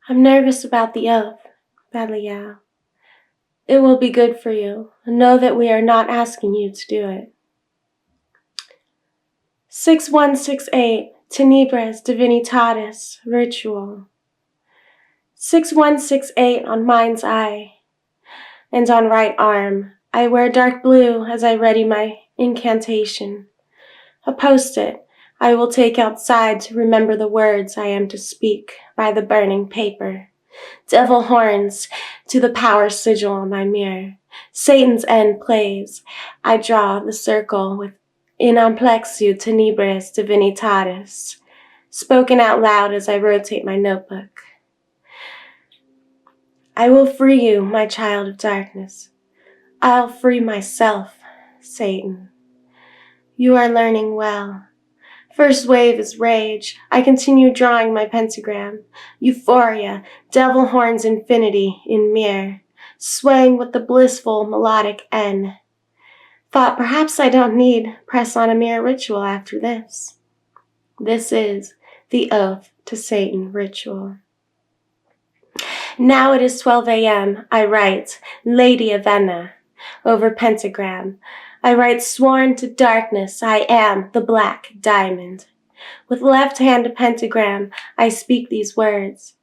I'm nervous about the oath, Belial. It will be good for you. Know that we are not asking you to do it. 6168, Tenebras Divinitatis, Ritual. 6168 on mind's eye, and on right arm. I wear dark blue as I ready my incantation. A post-it I will take outside to remember the words I am to speak by the burning paper. Devil horns to the power sigil on my mirror. Satan's end plays. I draw the circle with in amplexu tenebris divinitatis, spoken out loud as I rotate my notebook. I will free you, my child of darkness. I'll free myself, Satan. You are learning well. First wave is rage. I continue drawing my pentagram. Euphoria, devil horns infinity in mirror, swaying with the blissful melodic N. Thought perhaps I don't need press on a mirror ritual after this. This is the oath to Satan ritual. Now it is 12 a.m. I write, Lady Avena, over pentagram. I write, sworn to darkness, I am the black diamond. With left hand a pentagram, I speak these words.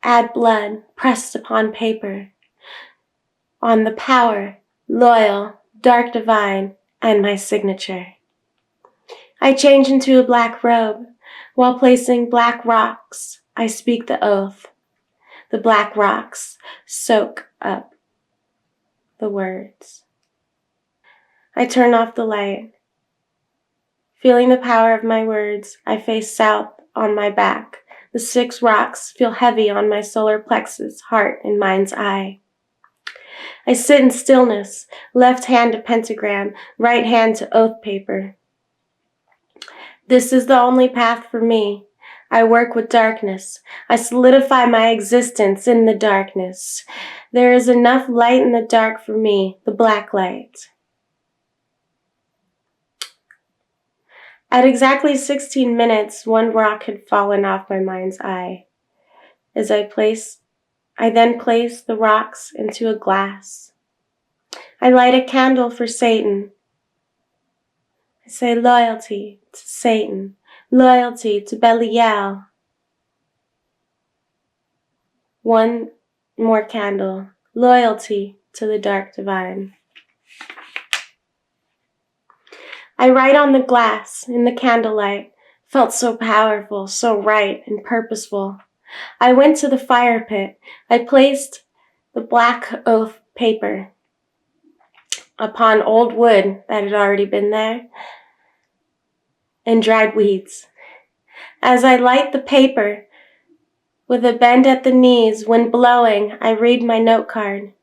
Add blood, pressed upon paper. On the power, loyal, dark divine, and my signature. I change into a black robe. While placing black rocks, I speak the oath. The black rocks soak up the words. I turn off the light. Feeling the power of my words, I face south on my back. The 6 rocks feel heavy on my solar plexus, heart, and mind's eye. I sit in stillness, left hand to pentagram, right hand to oath paper. This is the only path for me. I work with darkness. I solidify my existence in the darkness. There is enough light in the dark for me, the black light. At exactly 16 minutes, 1 rock had fallen off my mind's eye. As I then place the rocks into a glass. I light a candle for Satan. I say loyalty to Satan, loyalty to Belial. 1 more candle, loyalty to the dark divine. I write on the glass in the candlelight, felt so powerful, so right and purposeful. I went to the fire pit. I placed the black oath paper upon old wood that had already been there and dried weeds. As I light the paper, with a bend at the knees, when blowing, I read my note card.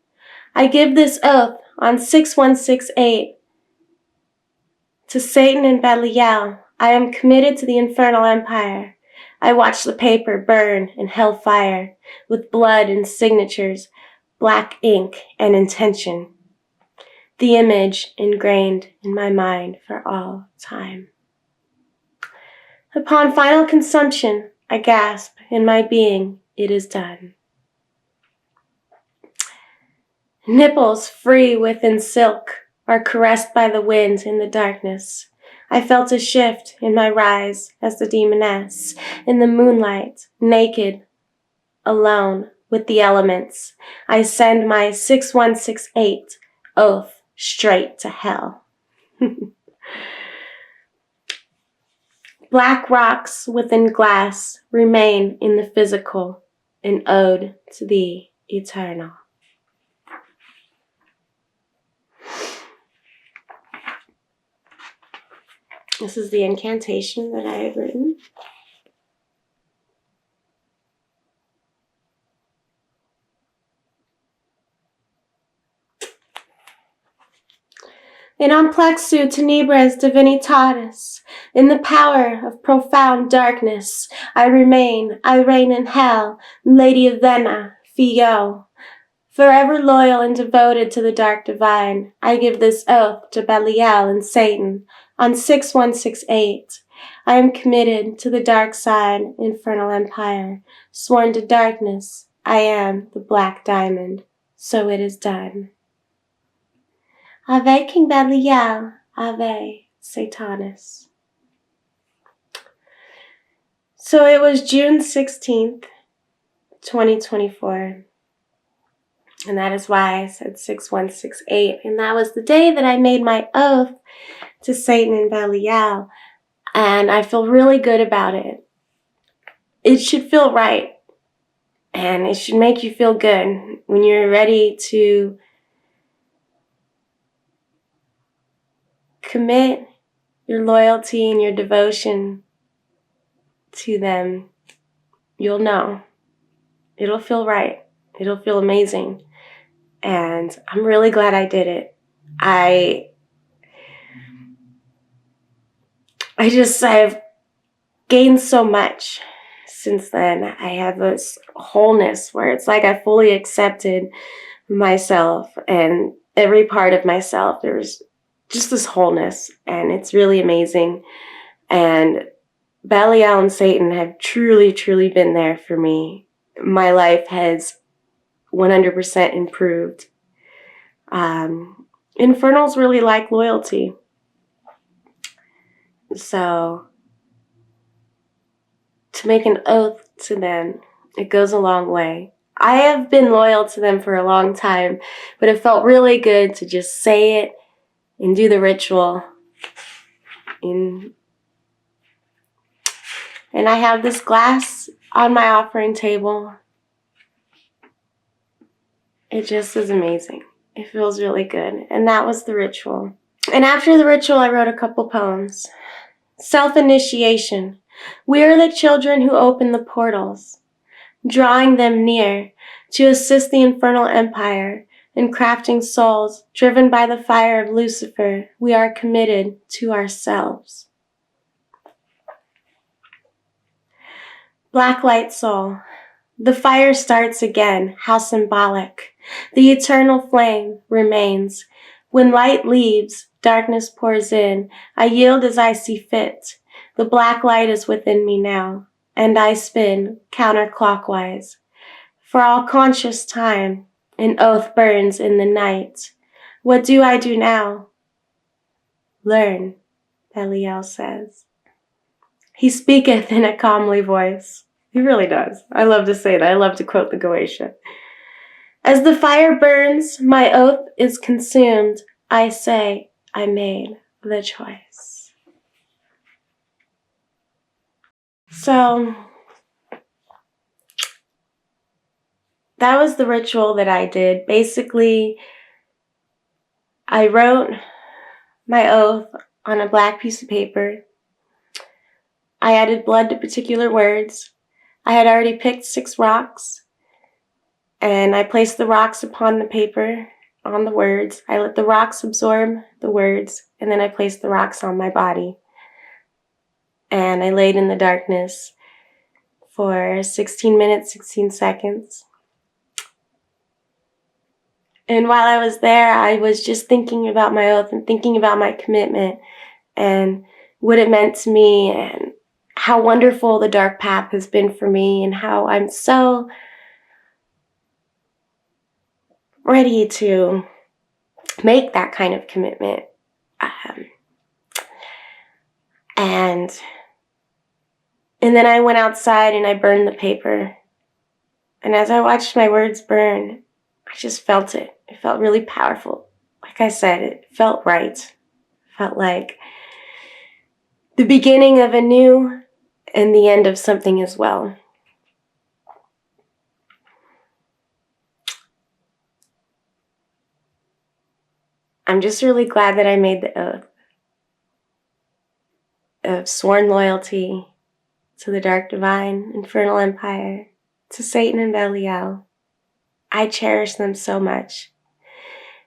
I give this oath on 6168 to Satan and Belial. I am committed to the infernal empire. I watch the paper burn in hellfire with blood and signatures, black ink and intention. The image ingrained in my mind for all time. Upon final consumption, I gasp in my being, it is done. Nipples free within silk are caressed by the wind in the darkness. I felt a shift in my rise as the demoness, in the moonlight, naked, alone with the elements. I send my 6168 oath straight to hell. Black rocks within glass remain in the physical, an ode to the eternal. This is the incantation that I have written. In amplexu tenebras divinitatis, in the power of profound darkness, I reign in hell, Lady Avena, Fio. Forever loyal and devoted to the dark divine, I give this oath to Belial and Satan on 6168. I am committed to the dark side, infernal empire. Sworn to darkness, I am the black diamond. So it is done. Ave King Belial, Ave Sathanas. So it was June 16th, 2024. And that is why I said 6168. And that was the day that I made my oath to Satan and Belial. And I feel really good about it. It should feel right. And it should make you feel good when you're ready to commit your loyalty and your devotion to them. You'll know. It'll feel right. It'll feel amazing. And I'm really glad I did it. I've gained so much since then. I have this wholeness where it's like I fully accepted myself and every part of myself. There's just this wholeness, and it's really amazing. And Belial and Satan have truly, truly been there for me. My life has 100% improved. Infernals really like loyalty. So, to make an oath to them, it goes a long way. I have been loyal to them for a long time, but it felt really good to just say it and do the ritual. And I have this glass on my offering table. It just is amazing. It feels really good. And that was the ritual. And after the ritual, I wrote a couple poems. Self-initiation. We are the children who open the portals, drawing them near to assist the infernal empire in crafting souls driven by the fire of Lucifer. We are committed to ourselves. Blacklight soul. The fire starts again. How symbolic. The eternal flame remains. When light leaves, darkness pours in. I yield as I see fit. The black light is within me now, and I spin counterclockwise. For all conscious time, an oath burns in the night. What do I do now? Learn, Belial says. He speaketh in a calmly voice. He really does. I love to say that. I love to quote the Goetia. As the fire burns, my oath is consumed. I say, I made the choice. So, that was the ritual that I did. Basically, I wrote my oath on a black piece of paper. I added blood to particular words. I had already picked 6 rocks, and I placed the rocks upon the paper, on the words. I let the rocks absorb the words, and then I placed the rocks on my body. And I laid in the darkness for 16 minutes, 16 seconds. And while I was there, I was just thinking about my oath and thinking about my commitment and what it meant to me and how wonderful the dark path has been for me and how I'm so ready to make that kind of commitment. And then I went outside and I burned the paper. And as I watched my words burn, I just felt it. It felt really powerful. Like I said, it felt right. It felt like the beginning of a new and the end of something as well. I'm just really glad that I made the oath of sworn loyalty to the dark divine, infernal empire, to Satan and Belial. I cherish them so much.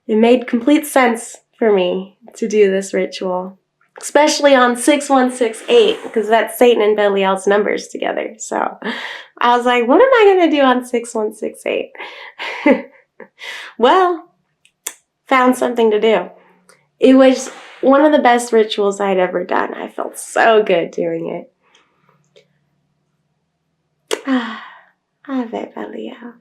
It made complete sense for me to do this ritual, especially on 6168, because that's Satan and Belial's numbers together. So I was like, what am I going to do on 6168? Well, found something to do. It was one of the best rituals I'd ever done. I felt so good doing it. Ave Belial.